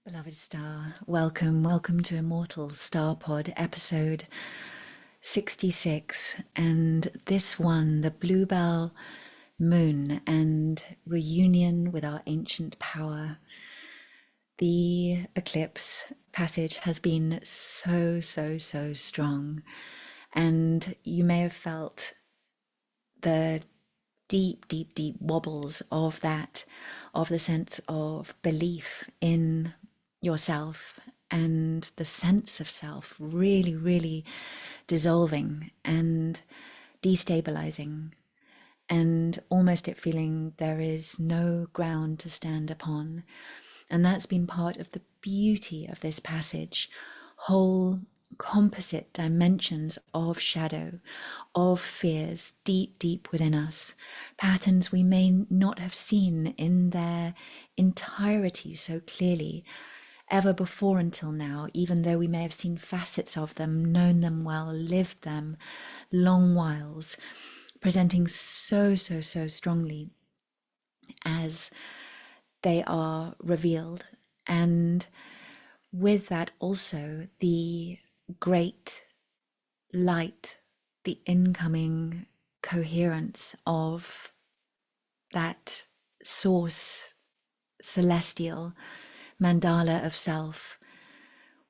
Beloved star, welcome to Immortal Starpod episode 66. And this one, the Bluebell moon and reunion with our ancient power. The eclipse passage has been so strong. And you may have felt the deep wobbles of that, of the sense of belief in yourself and the sense of self really dissolving and destabilizing, and almost it feeling there is no ground to stand upon. And that's been part of the beauty of this passage, whole composite dimensions of shadow, of fears deep within us, patterns we may not have seen in their entirety so clearly ever before until now, even though we may have seen facets of them, known them well, lived them long whiles, presenting so strongly as they are revealed. And with that also the great light, the incoming coherence of that source, celestial mandala of self,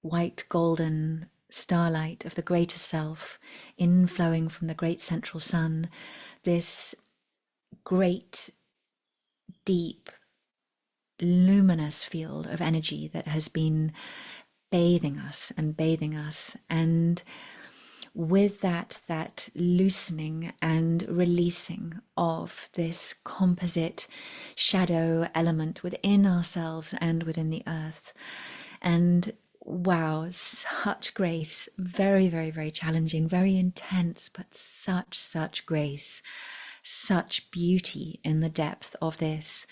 white golden starlight of the greater self, inflowing from the great central sun, this great, deep, luminous field of energy that has been bathing us. And with that loosening and releasing of this composite shadow element within ourselves and within the earth. And wow, such grace, very challenging, very intense, but such grace, such beauty in the depth of this.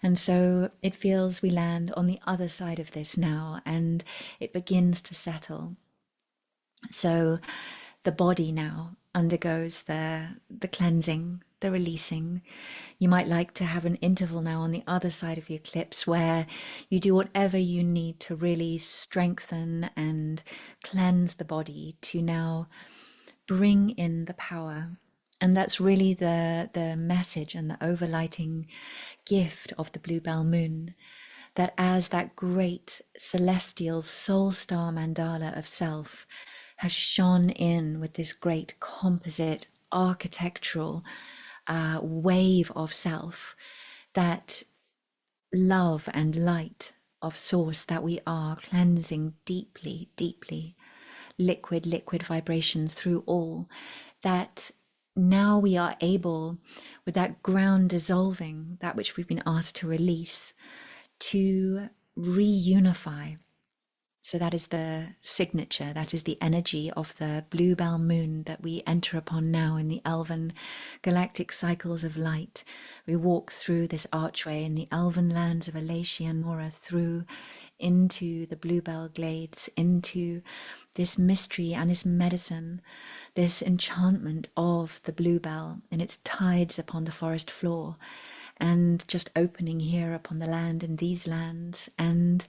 And so it feels we land on the other side of this now, and it begins to settle. So the body now undergoes the cleansing, the releasing. You might like to have an interval now on the other side of the eclipse where you do whatever you need to really strengthen and cleanse the body to now bring in the power. And that's really the message and the overlighting gift of the Bluebell moon, that as that great celestial soul star mandala of self has shone in with this great composite architectural wave of self, that love and light of source that we are, cleansing deeply, liquid vibrations through all, that now we are able, with that ground dissolving, that which we've been asked to release, to reunify. So that is the signature, that is the energy of the Bluebell moon that we enter upon now in the Elfin galactic cycles of light. We walk through this archway in the Elfin lands of Alacia and Nora, through into the Bluebell glades, into this mystery and this medicine, this enchantment of the Bluebell and its tides upon the forest floor, and just opening here upon the land in these lands. And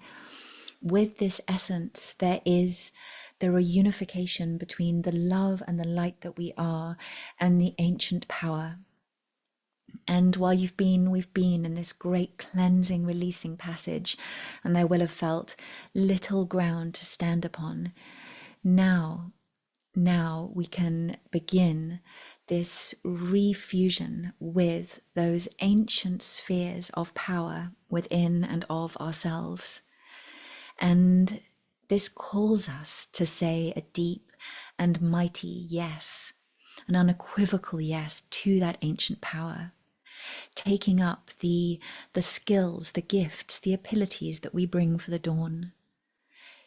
with this essence, there is the reunification between the love and the light that we are and the ancient power. And while we've been in this great cleansing, releasing passage, and they will have felt little ground to stand upon. Now we can begin this refusion with those ancient spheres of power within and of ourselves. And this calls us to say a deep and mighty yes, an unequivocal yes to that ancient power, taking up the skills, the gifts, the abilities that we bring for the dawn.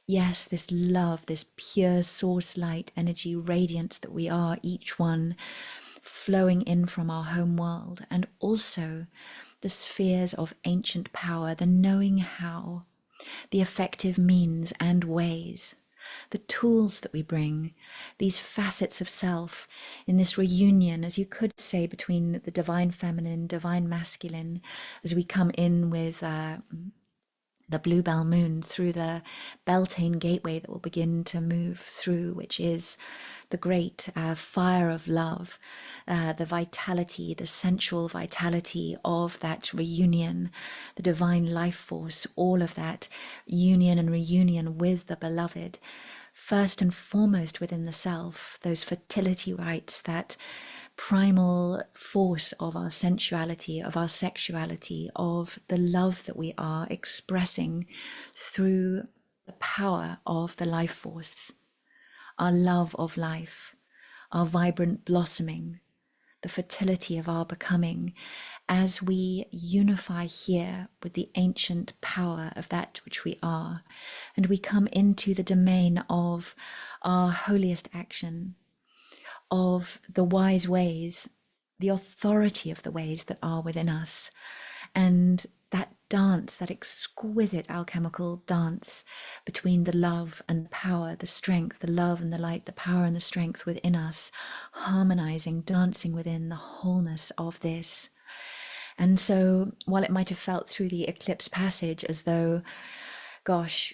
Yes, this love, this pure source light energy radiance that we are, each one flowing in from our home world, and also the spheres of ancient power, the knowing how, the effective means and ways, the tools that we bring, these facets of self in this reunion, as you could say, between the divine feminine, divine masculine, as we come in with the Bluebell moon through the Beltane gateway that will begin to move through, which is the great fire of love, the vitality, the sensual vitality of that reunion, the divine life force, all of that union and reunion with the beloved. First and foremost within the self, those fertility rites, that primal force of our sensuality, of our sexuality, of the love that we are expressing through the power of the life force, our love of life, our vibrant blossoming, the fertility of our becoming, as we unify here with the ancient power of that which we are, and we come into the domain of our holiest action, of the wise ways, the authority of the ways that are within us, and that dance, that exquisite alchemical dance between the love and the power, the strength, the love and the light, the power and the strength within us, harmonizing, dancing within the wholeness of this. And so while it might have felt through the eclipse passage as though, gosh,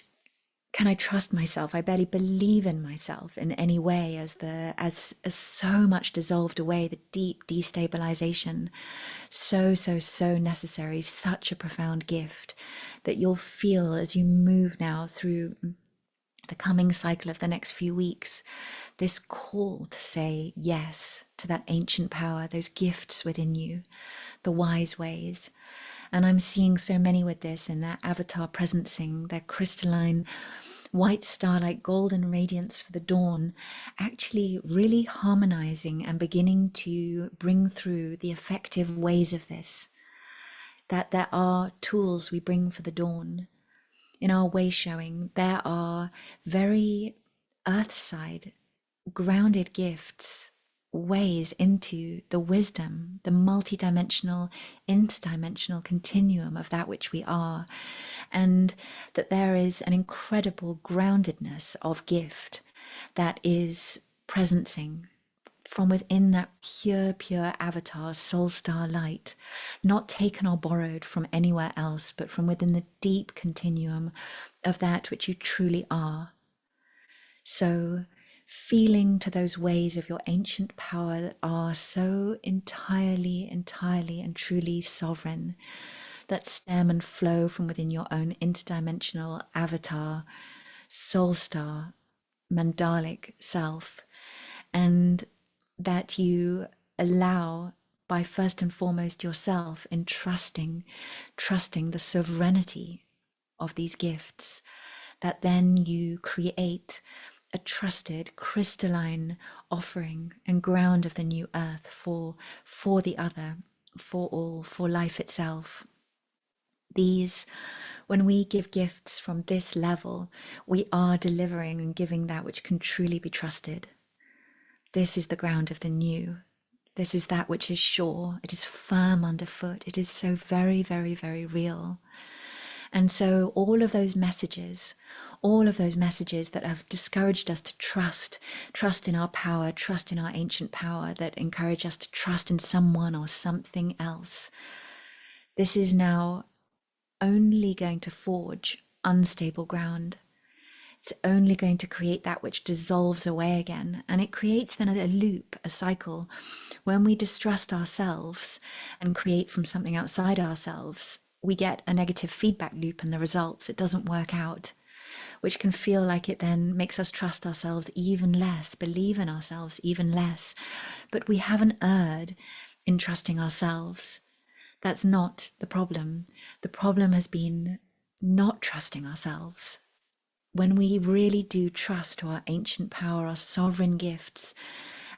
can I trust myself? I barely believe in myself in any way, as so much dissolved away, the deep destabilization, so necessary, such a profound gift that you'll feel as you move now through the coming cycle of the next few weeks, this call to say yes to that ancient power, those gifts within you, the wise ways. And I'm seeing so many with this in their avatar presencing, their crystalline white starlight, golden radiance for the dawn, actually really harmonizing and beginning to bring through the effective ways of this. That there are tools we bring for the dawn. In our way showing, there are very earthside, grounded gifts, ways into the wisdom, the multidimensional, interdimensional continuum of that which we are, and that there is an incredible groundedness of gift that is presencing from within that pure avatar, soul star light, not taken or borrowed from anywhere else, but from within the deep continuum of that which you truly are. So feeling to those ways of your ancient power that are so entirely and truly sovereign, that stem and flow from within your own interdimensional avatar, soul star, mandalic self, and that you allow by first and foremost yourself in trusting the sovereignty of these gifts, that then you create a trusted crystalline offering and ground of the new earth for the other, for all, for life itself. These, when we give gifts from this level, we are delivering and giving that which can truly be trusted. This is the ground of the new. This is that which is sure. It is firm underfoot. It is so very real. And so all of those messages that have discouraged us to trust in our power, trust in our ancient power, that encourage us to trust in someone or something else, this is now only going to forge unstable ground. It's only going to create that which dissolves away again. And it creates then a loop, a cycle. When we distrust ourselves and create from something outside ourselves, we get a negative feedback loop and the results, it doesn't work out, which can feel like it then makes us trust ourselves even less, believe in ourselves even less. But we haven't erred in trusting ourselves. That's not the problem. The problem has been not trusting ourselves. When we really do trust our ancient power, our sovereign gifts,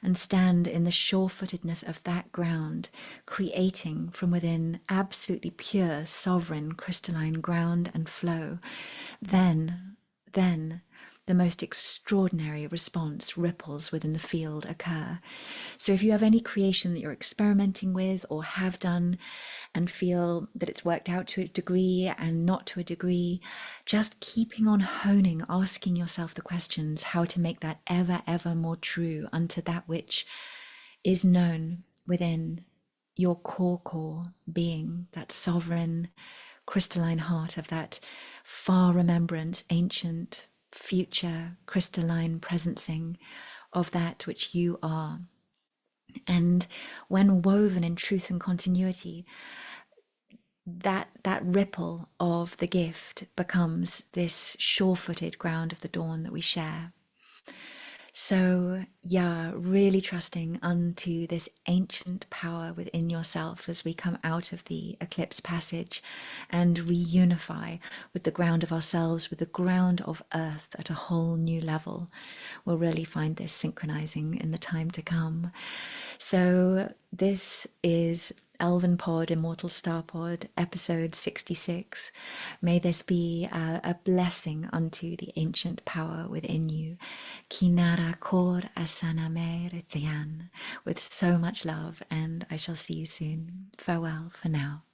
and stand in the sure-footedness of that ground, creating from within absolutely pure, sovereign, crystalline ground and flow, then the most extraordinary response ripples within the field occur. So if you have any creation that you're experimenting with or have done and feel that it's worked out to a degree and not to a degree, just keeping on honing, asking yourself the questions, how to make that ever more true unto that which is known within your core being, that sovereign, crystalline heart of that far remembrance, ancient, future, crystalline presencing of that which you are. And when woven in truth and continuity, that ripple of the gift becomes this sure-footed ground of the dawn that we share. So, yeah, really trusting unto this ancient power within yourself as we come out of the eclipse passage and reunify with the ground of ourselves, with the ground of earth at a whole new level. We'll really find this synchronizing in the time to come. So, this is Elfin Pod, Immortal Star Pod, episode 66. May this be a blessing unto the ancient power within you. Kinara kor asaname Thian, with so much love, and I shall see you soon. Farewell for now.